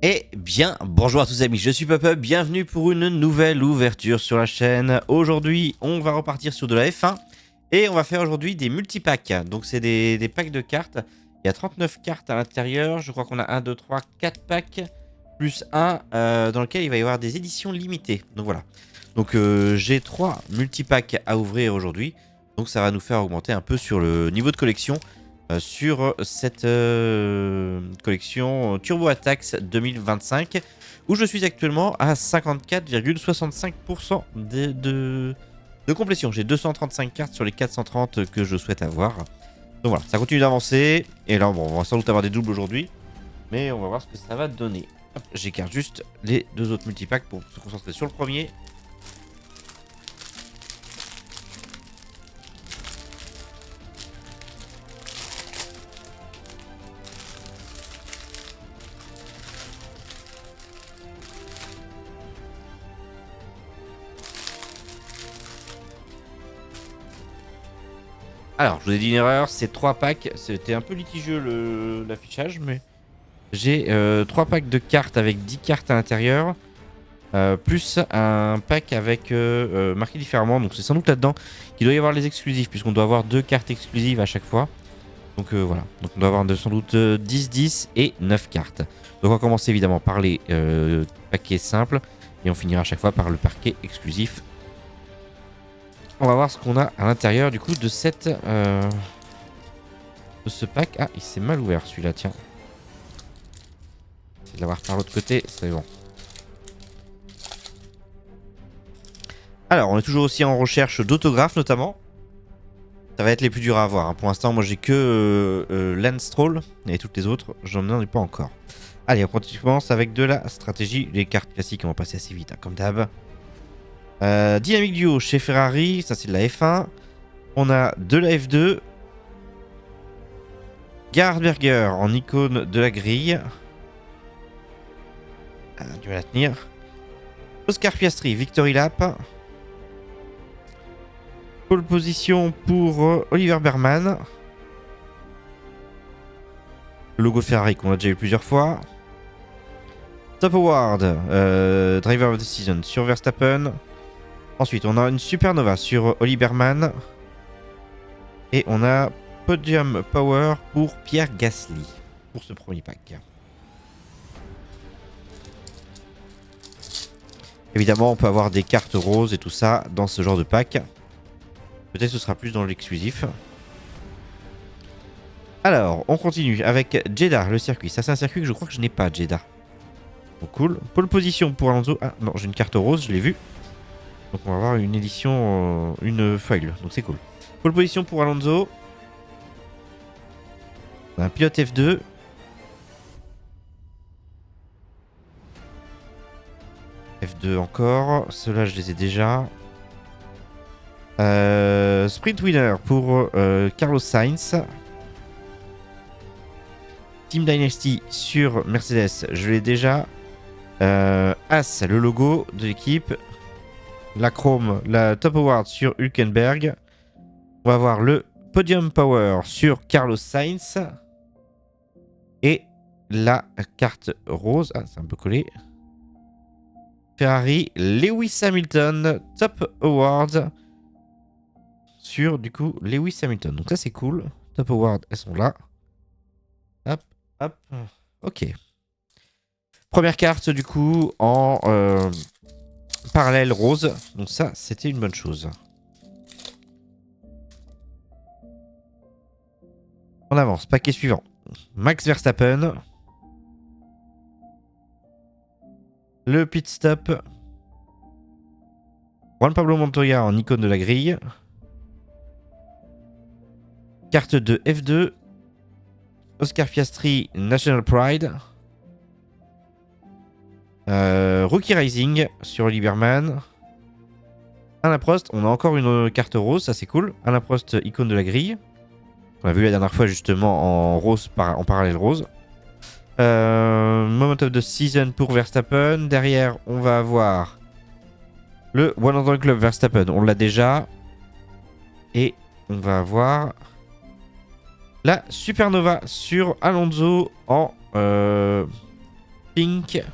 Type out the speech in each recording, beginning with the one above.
Eh bien, bonjour à tous amis, je suis Pop-Up, bienvenue pour une nouvelle ouverture sur la chaîne. Aujourd'hui, on va repartir sur de la F1 et on va faire aujourd'hui des multipacks. Donc c'est des packs de cartes. Il y a 39 cartes à l'intérieur, je crois qu'on a 1, 2, 3, 4 packs, plus un dans lequel il va y avoir des éditions limitées. Donc voilà. Donc j'ai 3 multipacks à ouvrir aujourd'hui. Donc ça va nous faire augmenter un peu sur le niveau de collection. Sur cette collection Turbo Attacks 2025 où je suis actuellement à 54,65% de complétion. J'ai 235 cartes sur les 430 que je souhaite avoir. Donc voilà, ça continue d'avancer. Et là, bon, on va sans doute avoir des doubles aujourd'hui. Mais on va voir ce que ça va donner. J'écarte juste les deux autres multipacks pour se concentrer sur le premier. Alors, je vous ai dit une erreur, c'est 3 packs. C'était un peu litigieux l'affichage, mais j'ai 3 packs de cartes avec 10 cartes à l'intérieur. Plus un pack avec marqué différemment. Donc c'est sans doute là-dedans qu'il doit y avoir les exclusifs, puisqu'on doit avoir 2 cartes exclusives à chaque fois. Donc voilà. Donc on doit avoir sans doute 10, 10 et 9 cartes. Donc on va commencer évidemment par les paquets simples. Et on finira à chaque fois par le paquet exclusif. On va voir ce qu'on a à l'intérieur du coup de cette de ce pack. Ah, il s'est mal ouvert celui-là, tiens. C'est de l'avoir par l'autre côté, c'est bon. Alors, on est toujours aussi en recherche d'autographes notamment. Ça va être les plus durs à avoir. Hein. Pour l'instant, moi j'ai que Lance Stroll et toutes les autres, j'en ai pas encore. Allez, on commence avec de la stratégie. Les cartes classiques, on va passer assez vite, hein, comme d'hab. Dynamic Duo chez Ferrari, ça c'est de la F1. On a de la F2. Gerhard Berger en icône de la grille. Du mal à tenir. Oscar Piastri, Victory Lap. Pole position pour Oliver Berman. Le logo Ferrari qu'on a déjà eu plusieurs fois. Top Award, Driver of the Season sur Verstappen. Ensuite, on a une Supernova sur Oli Berman. Et on a Podium Power pour Pierre Gasly. Pour ce premier pack. Évidemment, on peut avoir des cartes roses et tout ça dans ce genre de pack. Peut-être ce sera plus dans l'exclusif. Alors, on continue avec Jeddah, le circuit. Ça, c'est un circuit que je crois que je n'ai pas, Jeddah. Donc cool. Pole position pour Alonso. Ah non, j'ai une carte rose, je l'ai vue. Donc on va avoir une édition, une foil. Donc c'est cool. Pole position pour Alonso. On a un pilote F2. F2 encore. Ceux-là, je les ai déjà. Sprint winner pour Carlos Sainz. Team Dynasty sur Mercedes, je l'ai déjà. As, le logo de l'équipe. La Chrome, la Top Award sur Hülkenberg. On va avoir le Podium Power sur Carlos Sainz. Et la carte rose. Ah, c'est un peu collé. Ferrari, Lewis Hamilton, Top Award sur du coup Lewis Hamilton. Donc ça c'est cool. Top Award, elles sont là. Hop, hop. Ok. Première carte du coup en parallèle rose. Donc ça c'était une bonne chose. On avance. Paquet suivant. Max Verstappen. Le pit stop. Juan Pablo Montoya en icône de la grille. Carte de F2. Oscar Piastri, National Pride. Rookie Rising sur Lieberman. Alain Prost, on a encore une carte rose, ça c'est cool. Alain Prost, icône de la grille. On a vu la dernière fois justement en rose, en parallèle rose. Moment of the Season pour Verstappen. Derrière, on va avoir le 100 Club Verstappen, on l'a déjà. Et on va avoir la Supernova sur Alonso en pink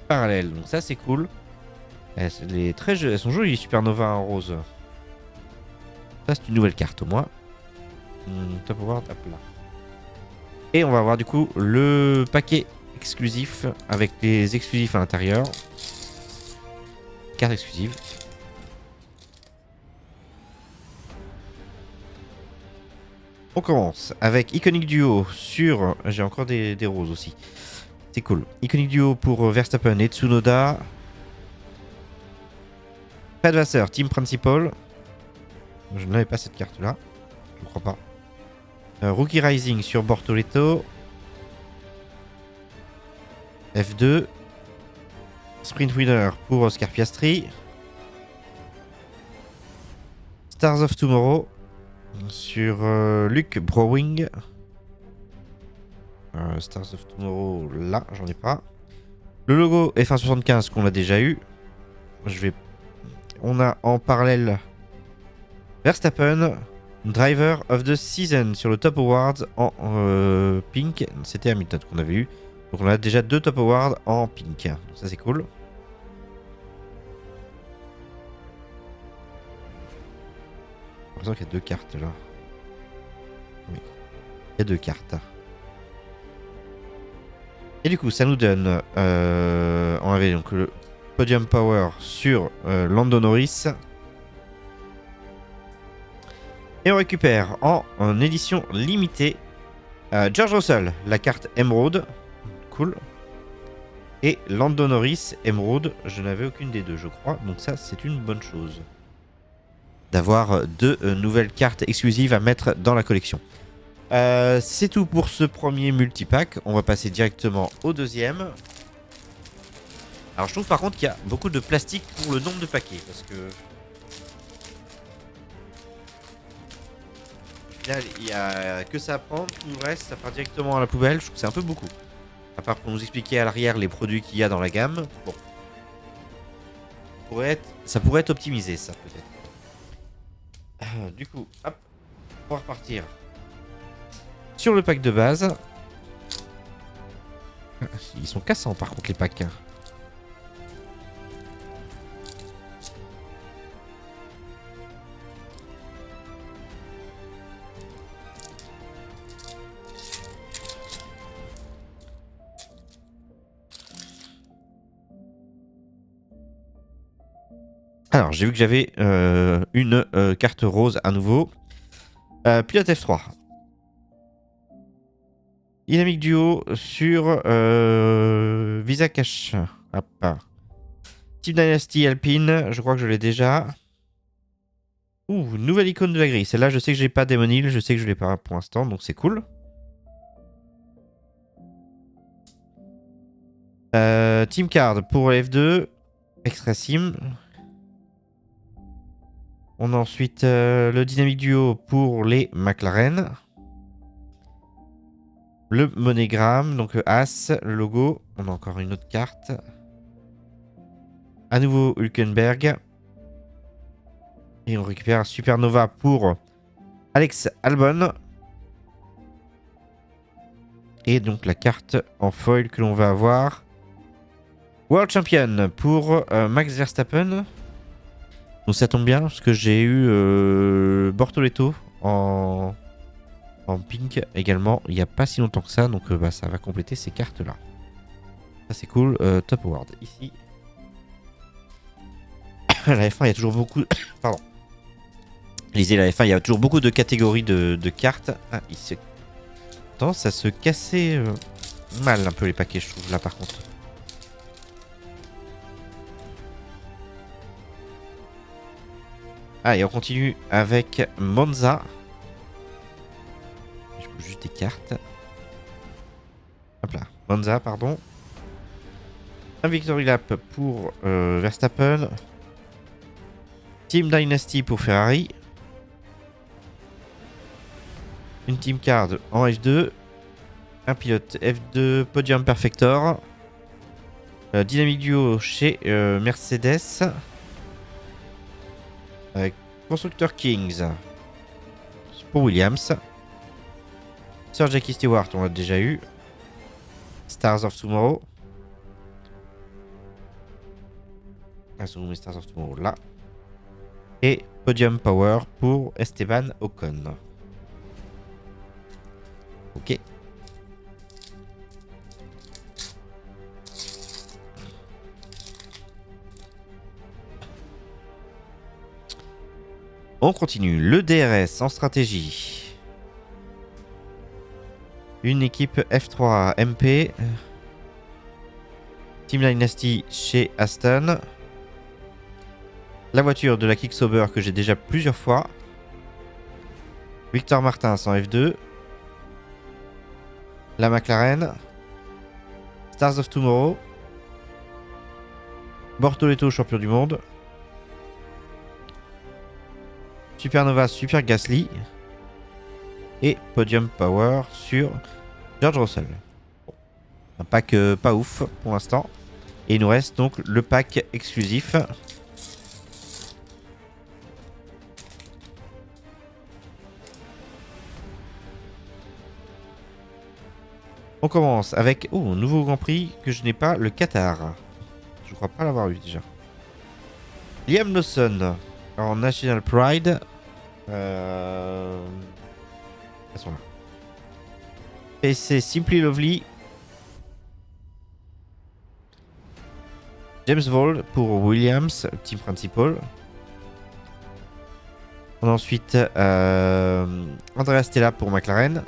parallèle. Donc ça c'est cool. Elles sont jolies les Supernova en rose. Ça c'est une nouvelle carte au moins. Top Award, hop là. Et on va avoir du coup le paquet exclusif avec les exclusifs à l'intérieur. Carte exclusive. On commence avec Iconic Duo sur... J'ai encore des roses aussi. C'est cool. Iconic Duo pour Verstappen et Tsunoda. Fred Vasseur, Team Principal. Je n'avais pas cette carte là. Je ne crois pas. Rookie Rising sur Bortoleto. F2. Sprint Winner pour Oscar Piastri. Stars of Tomorrow sur Luke Browing. Stars of Tomorrow, là, j'en ai pas. Le logo F175 qu'on a déjà eu. On a en parallèle Verstappen, Driver of the Season sur le Top Awards en pink. C'était Hamilton qu'on avait eu. Donc on a déjà 2 Top Awards en pink. Donc ça c'est cool. J'ai l'impression qu'il y a 2 cartes là. Oui. Il y a 2 cartes. Et du coup ça nous donne... on avait donc le Podium Power sur Lando Norris. Et on récupère en édition limitée George Russell, la carte Emerald. Cool. Et Lando Norris, Emerald. Je n'avais aucune des deux, je crois. Donc ça, c'est une bonne chose. D'avoir 2 nouvelles cartes exclusives à mettre dans la collection. C'est tout pour ce premier multipack. On va passer directement au deuxième. Alors je trouve par contre qu'il y a beaucoup de plastique pour le nombre de paquets. Parce que... Là, il n'y a que ça à prendre, tout le reste ça part directement à la poubelle, je trouve que c'est un peu beaucoup. À part pour nous expliquer à l'arrière les produits qu'il y a dans la gamme. Bon. Ça pourrait être optimisé ça peut-être. Du coup, hop, on va repartir sur le pack de base. Ils sont cassants par contre les packs. Alors, j'ai vu que j'avais une carte rose à nouveau. Pilote F3. Dynamic Duo sur Visa Cash. Hop. Team Dynasty Alpine, je crois que je l'ai déjà. Ouh, nouvelle icône de la grille. Celle-là, je sais que j'ai pas Demon Hill, je sais que je l'ai pas pour l'instant, donc c'est cool. Team Card pour F2. Extra Sim. On a ensuite le Dynamic Duo pour les McLaren. Le monogramme, donc As, le logo. On a encore une autre carte. À nouveau Hülkenberg. Et on récupère un Supernova pour Alex Albon. Et donc la carte en foil que l'on va avoir. World Champion pour Max Verstappen. Donc ça tombe bien parce que j'ai eu Bortoleto en pink également il n'y a pas si longtemps que ça. Donc ça va compléter ces cartes là. Ça c'est cool. Top Award ici. La F1 il y a toujours beaucoup... Pardon. Lisez la F1 il y a toujours beaucoup de catégories de cartes. Ah, il se... tendance à se casser mal un peu les paquets je trouve là par contre. Ah, et on continue avec Monza. Je bouge juste des cartes. Hop là, Monza, pardon. Un Victory Lap pour Verstappen. Team Dynasty pour Ferrari. Une Team Card en F2. Un pilote F2 Podium Perfector. Dynamic Duo chez Mercedes. Constructeur Kings pour Williams. Sir Jackie Stewart, on l'a déjà eu. Stars of Tomorrow. Azul Stars of Tomorrow là. Et Podium Power pour Esteban Ocon. Ok. On continue. Le DRS en stratégie. Une équipe F3 MP. Team Dynasty chez Aston. La voiture de la Kicksauber que j'ai déjà plusieurs fois. Victor Martins en F2. La McLaren. Stars of Tomorrow. Bortoleto champion du monde. Supernova Super Gasly. Et Podium Power sur George Russell. Bon. Un pack pas ouf pour l'instant. Et il nous reste donc le pack exclusif. On commence avec un nouveau Grand Prix que je n'ai pas, le Qatar. Je crois pas l'avoir eu déjà. Liam Lawson en National Pride. Elles sont là. Et c'est Simply Lovely. James Vold pour Williams, team principal. On a ensuite Andrea Stella pour McLaren.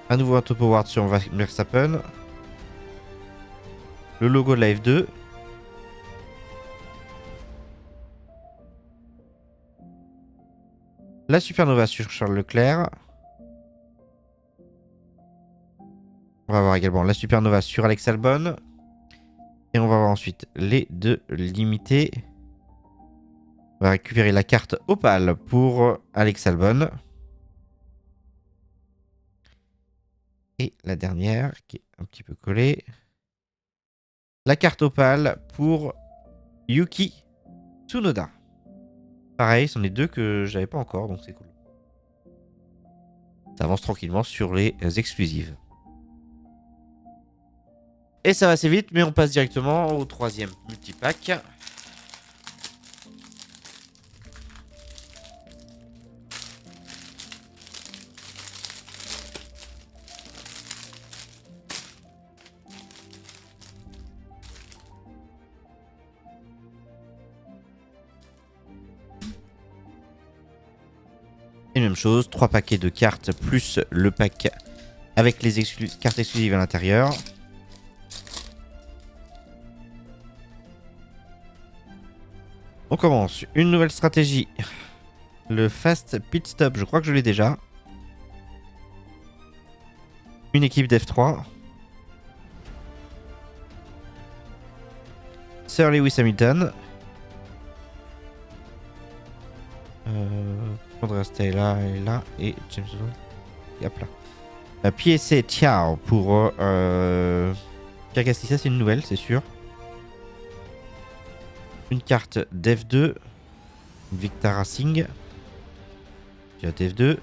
Un nouveau top award sur Verstappen. Le logo de la F2. La Supernova sur Charles Leclerc. On va voir également la Supernova sur Alex Albon. Et on va voir ensuite les deux limités. On va récupérer la carte Opale pour Alex Albon. Et la dernière, qui est un petit peu collée. La carte Opale pour Yuki Tsunoda. Pareil, ce sont les deux que j'avais pas encore, donc c'est cool. Ça avance tranquillement sur les exclusives. Et ça va assez vite, mais on passe directement au troisième multipack. Et même chose, 3 paquets de cartes plus le pack avec les cartes exclusives à l'intérieur. On commence. Une nouvelle stratégie. Le Fast Pit Stop, je crois que je l'ai déjà. Une équipe d'F3. Sir Lewis Hamilton. Andrea Stella est là. Et James Bond. Et hop là. PSA Tiao pour Pierre Gasly. Ça, c'est une nouvelle, c'est sûr. Une carte d'F2. Victor Racing. J'ai F2.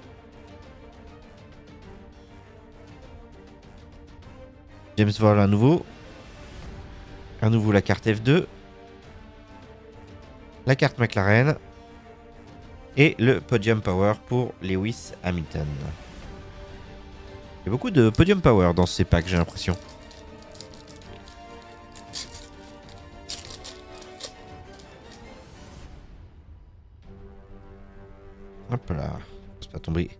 James Voll à nouveau. À nouveau la carte F2. La carte McLaren. Et le Podium Power pour Lewis Hamilton. Il y a beaucoup de Podium Power dans ces packs, j'ai l'impression. Hop là, c'est pas tombé.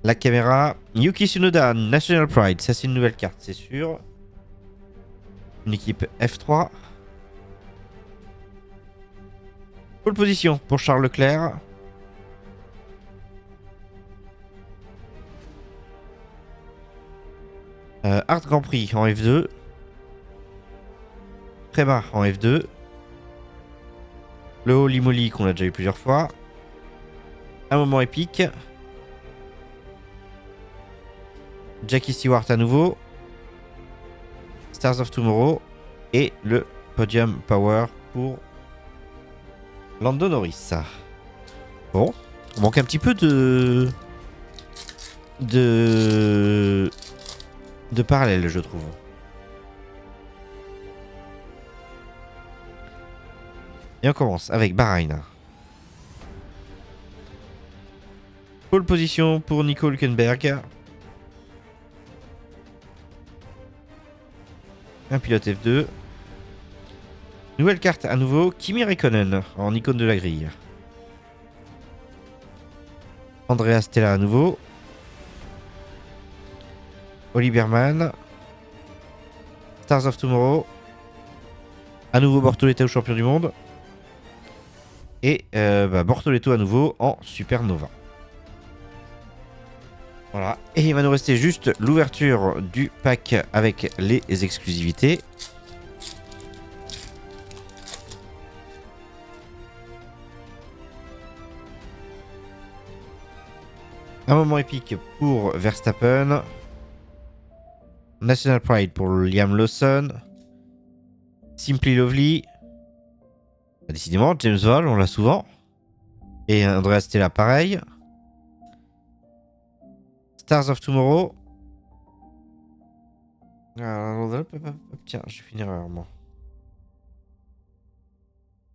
La caméra. Yuki Tsunoda, National Pride. Ça, c'est une nouvelle carte, c'est sûr. Une équipe F3. Pole position pour Charles Leclerc. Art Grand Prix en F2. Préma en F2. Le Holy Moly qu'on a déjà eu plusieurs fois. Un moment épique. Jackie Stewart à nouveau. Stars of Tomorrow. Et le Podium Power pour Lando Norris. Bon, on manque un petit peu de parallèle, je trouve. Et on commence avec Bahreïn. Pole position pour Nico Hülkenberg. Un pilote F2. Nouvelle carte à nouveau, Kimi Räikkönen en icône de la grille. Andrea Stella à nouveau. Oli Berman. Stars of Tomorrow. À nouveau Bortoleto champion du monde. Et Bortoleto à nouveau en Supernova. Voilà. Et il va nous rester juste l'ouverture du pack avec les exclusivités. Un moment épique pour Verstappen. National Pride pour Liam Lawson. Simply Lovely. Décidément, James Vowles, on l'a souvent. Et Andrea Stella, pareil. Stars of Tomorrow. Tiens, je vais finir moi.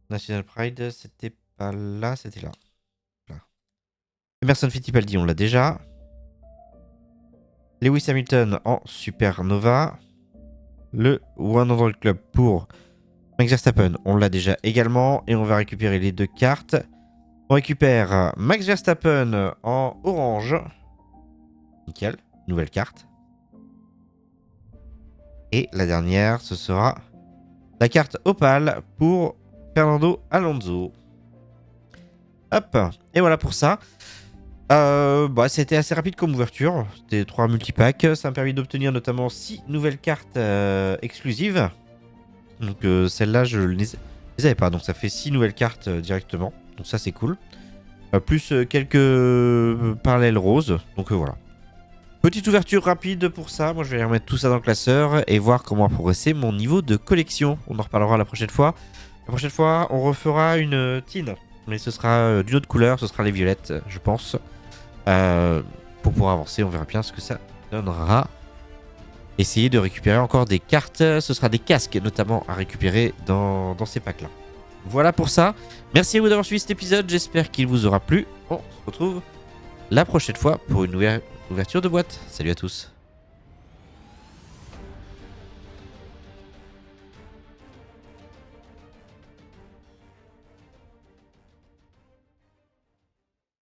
National Pride, c'était pas là, c'était là. Emerson Fittipaldi, on l'a déjà. Lewis Hamilton en Supernova. Le 100 Club pour Max Verstappen, on l'a déjà également. Et on va récupérer les 2 cartes. On récupère Max Verstappen en orange. Nickel, nouvelle carte. Et la dernière, ce sera la carte opale pour Fernando Alonso. Hop, et voilà pour ça. C'était assez rapide comme ouverture. C'était 3 multipacks. Ça m'a permis d'obtenir notamment 6 nouvelles cartes exclusives. Donc celles-là, je ne les avais pas. Donc ça fait 6 nouvelles cartes directement. Donc ça, c'est cool. Plus quelques parallèles roses. Donc voilà. Petite ouverture rapide pour ça. Moi, je vais remettre tout ça dans le classeur et voir comment progresser mon niveau de collection. On en reparlera la prochaine fois. La prochaine fois, on refera une tin. Mais ce sera d'une autre couleur. Ce sera les violettes, je pense. Pour pouvoir avancer, on verra bien ce que ça donnera. Essayer de récupérer encore des cartes. Ce sera des casques notamment à récupérer dans ces packs-là. Voilà pour ça. Merci à vous d'avoir suivi cet épisode. J'espère qu'il vous aura plu. On se retrouve la prochaine fois pour une ouverture de boîte. Salut à tous.